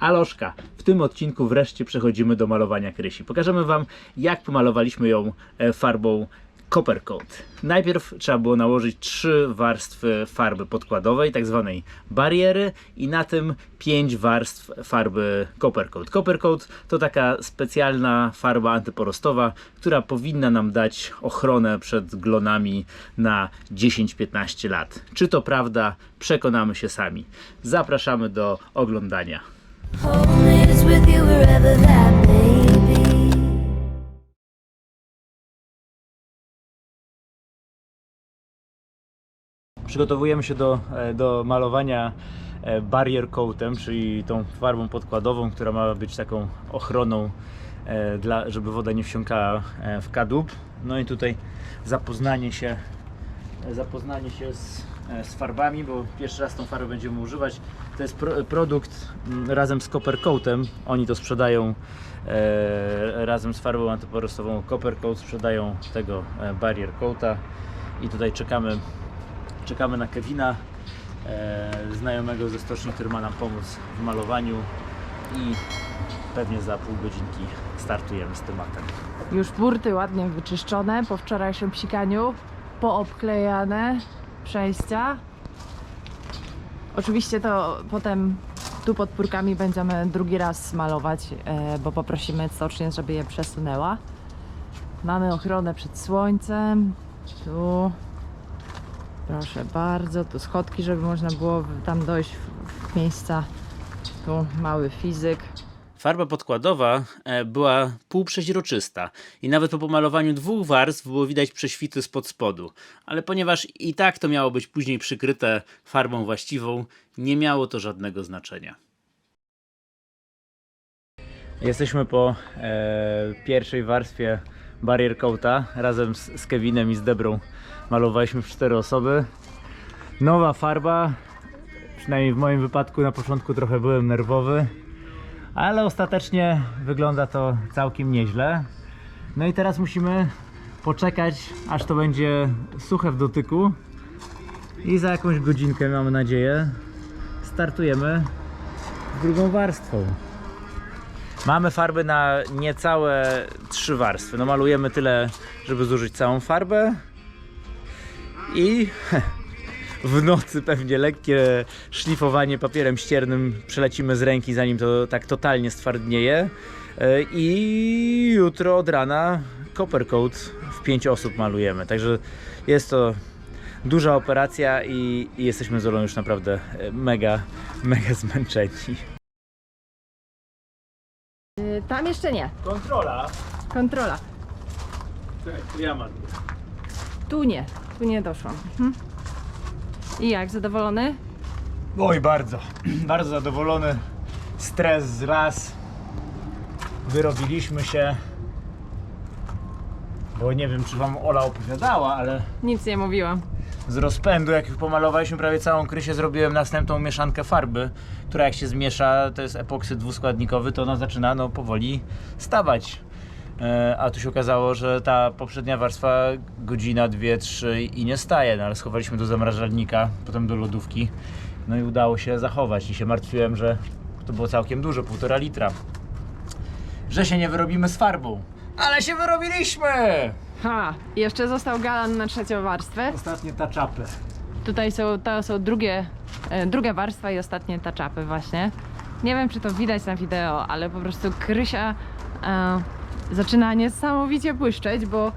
Aloszka. W tym odcinku wreszcie przechodzimy do malowania Krysi. Pokażemy Wam, jak pomalowaliśmy ją farbą Copper Coat. Najpierw trzeba było nałożyć 3 warstwy farby podkładowej, tak zwanej bariery, i na tym 5 warstw farby Copper Coat. Copper Coat to taka specjalna farba antyporostowa, która powinna nam dać ochronę przed glonami na 10-15 lat. Czy to prawda? Przekonamy się sami. Zapraszamy do oglądania. Home is with you wherever that may be. Przygotowujemy się do malowania barrier coatem, czyli tą farbą podkładową, która ma być taką ochroną, żeby woda nie wsiąkała w kadłub. No i tutaj zapoznanie się z farbami, bo pierwszy raz tą farbę będziemy używać. To jest produkt razem z Copper Coatem. Oni to sprzedają razem z farbą antyporostową Copper Coat, sprzedają tego barrier coata i tutaj czekamy na Kevina, znajomego ze stoczni, który ma nam pomóc w malowaniu, i pewnie za pół godzinki startujemy z tematem. Już burty ładnie wyczyszczone po wczorajszym psikaniu, poobklejane przejścia. Oczywiście to potem tu pod pórkami będziemy drugi raz malować, bo poprosimy stocznię, żeby je przesunęła. Mamy ochronę przed słońcem. Tu, proszę bardzo, tu schodki, żeby można było tam dojść w miejsca. Tu mały fizyk. Farba podkładowa była półprzeźroczysta i nawet po pomalowaniu 2 warstw było widać prześwity spod spodu. Ale ponieważ i tak to miało być później przykryte farbą właściwą, nie miało to żadnego znaczenia. Jesteśmy po pierwszej warstwie barrier coata. Razem z Kevinem i z Debrą malowaliśmy w 4 osoby. Nowa farba, przynajmniej w moim wypadku na początku trochę byłem nerwowy, ale ostatecznie wygląda to całkiem nieźle. No i teraz musimy poczekać, aż to będzie suche w dotyku, i za jakąś godzinkę, mamy nadzieję, startujemy z drugą warstwą. Mamy farby na niecałe 3 warstwy. No, malujemy tyle, żeby zużyć całą farbę, i w nocy pewnie lekkie szlifowanie papierem ściernym przelecimy z ręki, zanim to tak totalnie stwardnieje, i jutro od rana Copper Coat w 5 osób malujemy. Także jest to duża operacja i jesteśmy z Olą już naprawdę mega zmęczeni. Tam jeszcze nie. Kontrola. Kontrola. Ja mam. Tu nie doszłam. I jak, zadowolony? Oj, bardzo zadowolony. Stres zlas. Wyrobiliśmy się. Bo nie wiem, czy Wam Ola opowiadała, ale Nic nie mówiłam. z rozpędu, jak już pomalowaliśmy prawie całą Krysię, zrobiłem następną mieszankę farby, która jak się zmiesza, to jest epoksyd dwuskładnikowy, to ona zaczyna powoli stawać. A tu się okazało, że ta poprzednia warstwa godzina, 2, 3 i nie staje, no, ale schowaliśmy do zamrażalnika, potem do lodówki, no i udało się zachować, i się martwiłem, że to było całkiem dużo, 1,5 litra, że się nie wyrobimy z farbą, ale się wyrobiliśmy! Ha! Jeszcze został galan na 3. warstwę. Ostatnie touch-upy. Tutaj to są druga warstwa i ostatnie touch-upy właśnie. Nie wiem, czy to widać na wideo, ale po prostu Krysia zaczyna niesamowicie błyszczeć, bo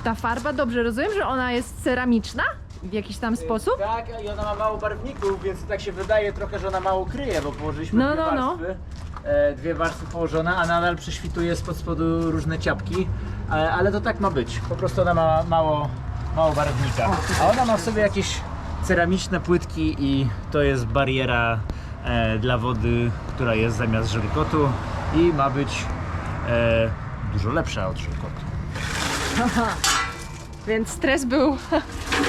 ta farba, dobrze rozumiem, że ona jest ceramiczna w jakiś tam sposób? Tak, i ona ma mało barwników, więc tak się wydaje trochę, że ona mało kryje, bo położyliśmy No, dwie no, no. warstwy. 2 warstwy położone, a nadal prześwituje spod spodu różne ciapki, ale to tak ma być, po prostu ona ma mało barwnika. A ona ma w sobie jakieś ceramiczne płytki i to jest bariera dla wody, która jest zamiast żelkotu i ma być dużo lepsza od żelkotu. Więc stres był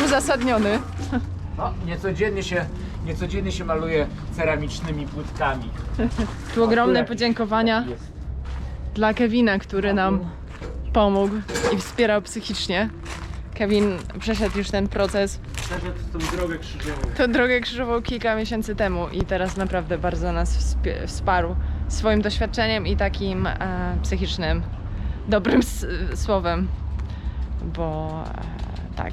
uzasadniony. No, niecodziennie się maluje ceramicznymi płytkami. Tu ogromne Jaki podziękowania jest. dla Kevina, który nam pomógł i wspierał psychicznie. Kevin przeszedł już ten proces przeszedł tą drogę krzyżową. Tą drogę krzyżową kilka miesięcy temu i teraz naprawdę bardzo nas wsparł swoim doświadczeniem i takim psychicznym, dobrym słowem, bo tak,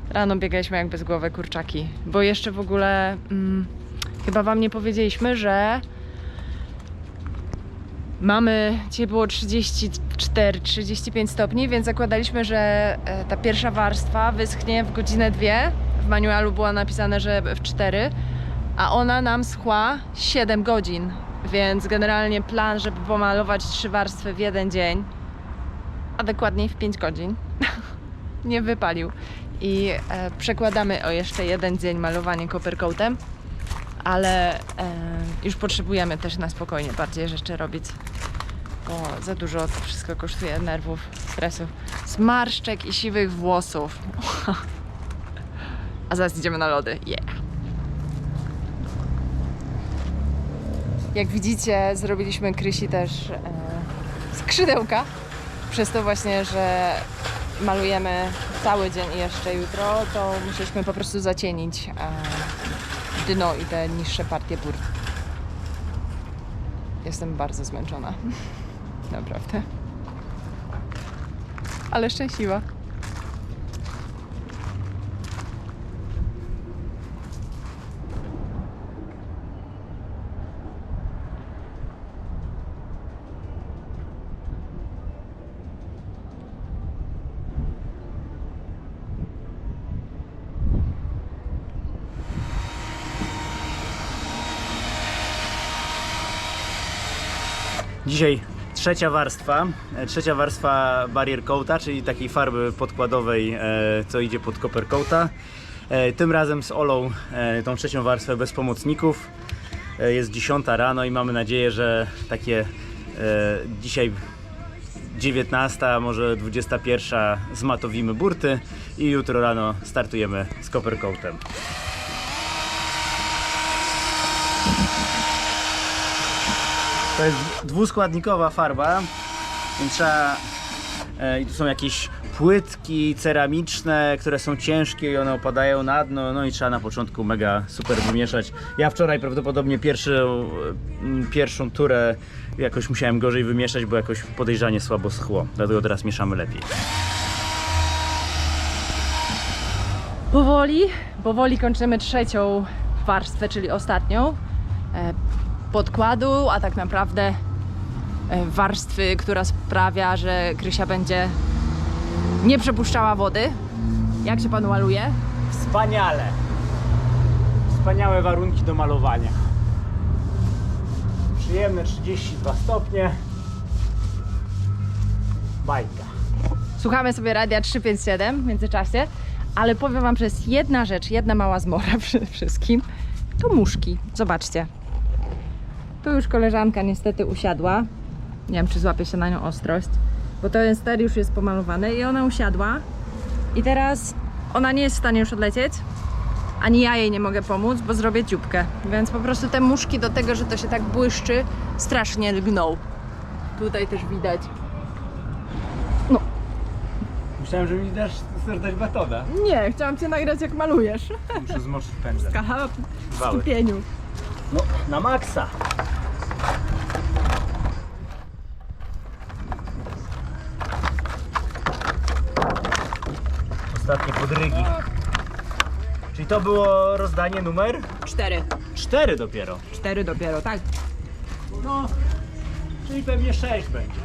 rano biegaliśmy jak bez głowy kurczaki, bo jeszcze w ogóle chyba wam nie powiedzieliśmy, że dzisiaj było 34-35 stopni, więc zakładaliśmy, że ta pierwsza warstwa wyschnie w godzinę 2. W manualu było napisane, że w 4, a ona nam schła 7 godzin. Więc generalnie plan, żeby pomalować 3 warstwy w jeden dzień, a dokładniej w 5 godzin, nie wypalił. I przekładamy o jeszcze jeden dzień malowanie coppercoatem, ale już potrzebujemy też na spokojnie bardziej rzeczy robić, bo za dużo to wszystko kosztuje nerwów, stresu, zmarszczek i siwych włosów. A zaraz idziemy na lody. Yeah. Jak widzicie, zrobiliśmy Krysi też skrzydełka, przez to właśnie, że malujemy cały dzień i jeszcze jutro, to musieliśmy po prostu zacienić dno i te niższe partie burt. Jestem bardzo zmęczona. Naprawdę. Ale szczęśliwa. Dzisiaj trzecia warstwa barrier coata, czyli takiej farby podkładowej, co idzie pod coppercoata. Tym razem z Olą tą trzecią warstwę bez pomocników. Jest 10 rano i mamy nadzieję, że takie dzisiaj 19, a może 21 zmatowimy burty i jutro rano startujemy z coppercoatem. To jest dwuskładnikowa farba, więc trzeba, i tu są jakieś płytki ceramiczne, które są ciężkie i one opadają na dno, no i trzeba na początku mega super wymieszać. Ja wczoraj prawdopodobnie pierwszą turę jakoś musiałem gorzej wymieszać, bo jakoś podejrzanie słabo schło, dlatego teraz mieszamy lepiej. Powoli kończymy trzecią warstwę, czyli ostatnią podkładu, a tak naprawdę warstwy, która sprawia, że Krysia będzie nie przepuszczała wody. Jak się panu maluje? Wspaniale! Wspaniałe warunki do malowania. Przyjemne 32 stopnie. Bajka. Słuchamy sobie radia 357 w międzyczasie, ale powiem wam, że jest jedna rzecz, jedna mała zmora przede wszystkim. To muszki. Zobaczcie. Tu już koleżanka niestety usiadła. Nie wiem, czy złapie się na nią ostrość, bo ten ster już jest pomalowany i ona usiadła. I teraz ona nie jest w stanie już odlecieć, ani ja jej nie mogę pomóc, bo zrobię dzióbkę. Więc po prostu te muszki do tego, że to się tak błyszczy, strasznie lgną. Tutaj też widać. No. Myślałem, że mi dasz dać batona. Nie, chciałam cię nagrać jak malujesz. Muszę zmoczyć pędzel. Skala w Wały. stupieniu. No, na maksa. Ostatnie podrygi. Czyli to było rozdanie numer 4. 4 dopiero. 4 dopiero, tak. No, czyli pewnie 6 będzie.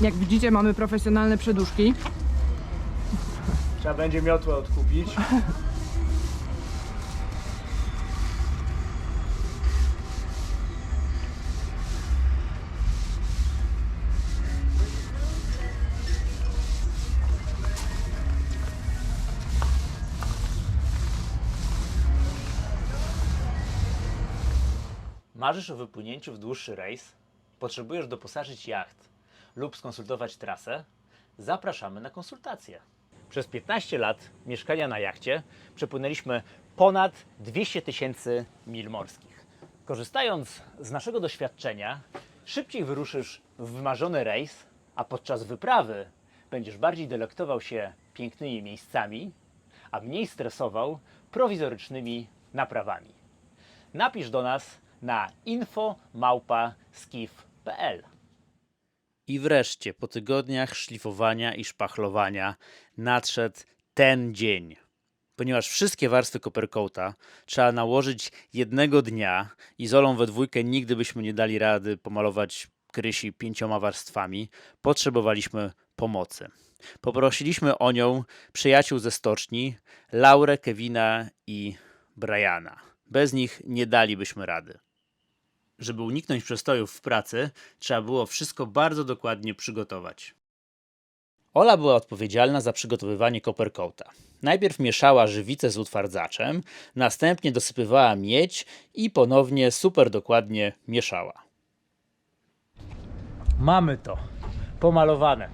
Jak widzicie, mamy profesjonalne przeduszki. Trzeba będzie miotłę odkupić. Marzysz o wypłynięciu w dłuższy rejs? Potrzebujesz doposażyć jacht lub skonsultować trasę? Zapraszamy na konsultacje. Przez 15 lat mieszkania na jachcie przepłynęliśmy ponad 200 000 mil morskich. Korzystając z naszego doświadczenia Szybciej wyruszysz w wymarzony rejs, a podczas wyprawy będziesz bardziej delektował się pięknymi miejscami, a mniej stresował prowizorycznymi naprawami. Napisz do nas na info@skiff.pl. I wreszcie, po tygodniach szlifowania i szpachlowania nadszedł ten dzień. Ponieważ wszystkie warstwy Coppercoata trzeba nałożyć jednego dnia i z Olą we dwójkę nigdy byśmy nie dali rady pomalować Krysi 5 warstwami, potrzebowaliśmy pomocy. Poprosiliśmy o nią przyjaciół ze stoczni, Laurę, Kevina i Briana. Bez nich nie dalibyśmy rady. Żeby uniknąć przestojów w pracy, trzeba było wszystko bardzo dokładnie przygotować. Ola była odpowiedzialna za przygotowywanie Coppercoata. Najpierw mieszała żywicę z utwardzaczem, następnie dosypywała miedź i ponownie super dokładnie mieszała. Mamy to pomalowane.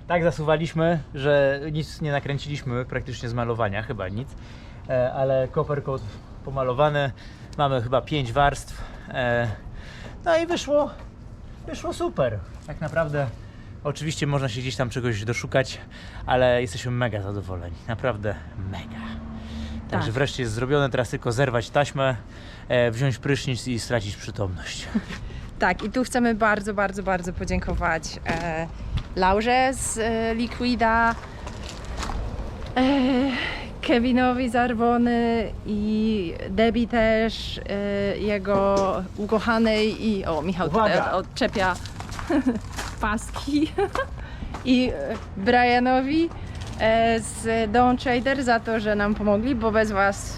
Tak zasuwaliśmy, że nic nie nakręciliśmy praktycznie z malowania, chyba nic, ale Coppercoat pomalowany. Mamy chyba 5 warstw. No i wyszło super. Tak naprawdę oczywiście można się gdzieś tam czegoś doszukać, ale jesteśmy mega zadowoleni. Naprawdę mega. Także Tak. wreszcie jest zrobione, teraz tylko zerwać taśmę, wziąć prysznic i stracić przytomność. Tak, i tu chcemy bardzo, bardzo, bardzo podziękować Laurze z Liquida, Kevinowi z Arbony i Debbie też, jego ukochanej i... O, Michał Uwaga! tutaj odczepia paski. I Brianowi z Dawn Trader za to, że nam pomogli, bo bez was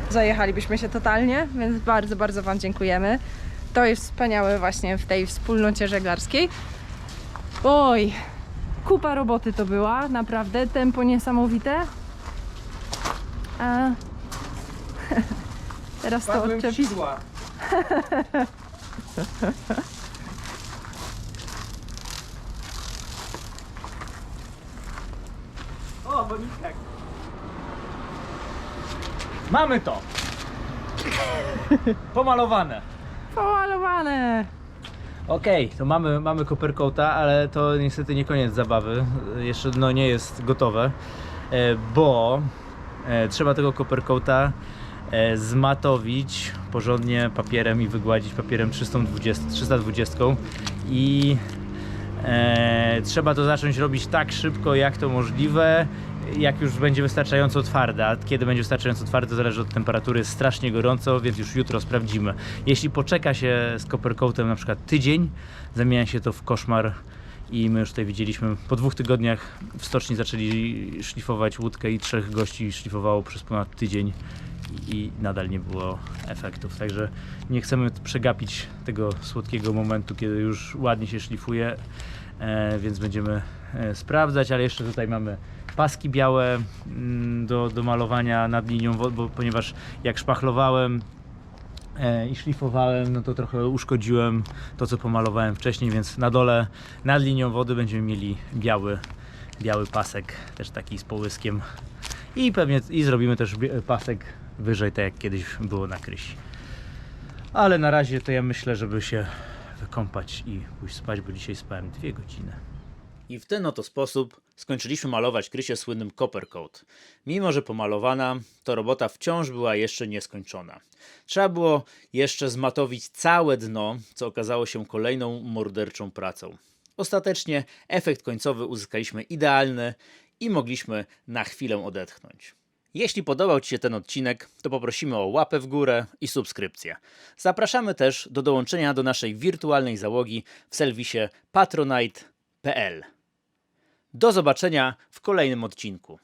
zajechalibyśmy się totalnie, więc bardzo, bardzo wam dziękujemy. To jest wspaniałe właśnie w tej wspólnocie żeglarskiej. Oj, kupa roboty to była, naprawdę, tempo niesamowite. A... Teraz to odczepię. O, bo nic tak. Mamy to! Pomalowane. Pomalowane! Okej, to mamy Coppercoata, ale to niestety nie koniec zabawy. Jeszcze dno nie jest gotowe, bo trzeba tego Coppercoata zmatowić porządnie papierem i wygładzić papierem 320 i trzeba to zacząć robić tak szybko jak to możliwe, jak już będzie wystarczająco twarde. A kiedy będzie wystarczająco twarde, to zależy od temperatury. Jest strasznie gorąco, więc już jutro sprawdzimy. Jeśli poczeka się z Coppercoatem na przykład tydzień, zamienia się to w koszmar i my już tutaj widzieliśmy, po 2 tygodniach w stoczni zaczęli szlifować łódkę i 3 gości szlifowało przez ponad tydzień i nadal nie było efektów. Także nie chcemy przegapić tego słodkiego momentu, kiedy już ładnie się szlifuje, więc będziemy sprawdzać, ale jeszcze tutaj mamy paski białe do malowania nad linią wody, bo ponieważ jak szpachlowałem i szlifowałem, no to trochę uszkodziłem to, co pomalowałem wcześniej, więc na dole nad linią wody będziemy mieli biały pasek, też taki z połyskiem i pewnie zrobimy też pasek wyżej, tak jak kiedyś było na Krysi. Ale na razie to ja myślę, żeby się wykąpać i pójść spać, bo dzisiaj spałem 2 godziny. I w ten oto sposób skończyliśmy malować Krysię słynnym Coppercoat. Mimo że pomalowana, to robota wciąż była jeszcze nieskończona. Trzeba było jeszcze zmatowić całe dno, co okazało się kolejną morderczą pracą. Ostatecznie efekt końcowy uzyskaliśmy idealny i mogliśmy na chwilę odetchnąć. Jeśli podobał Ci się ten odcinek, to poprosimy o łapę w górę i subskrypcję. Zapraszamy też do dołączenia do naszej wirtualnej załogi w serwisie patronite.pl. Do zobaczenia w kolejnym odcinku.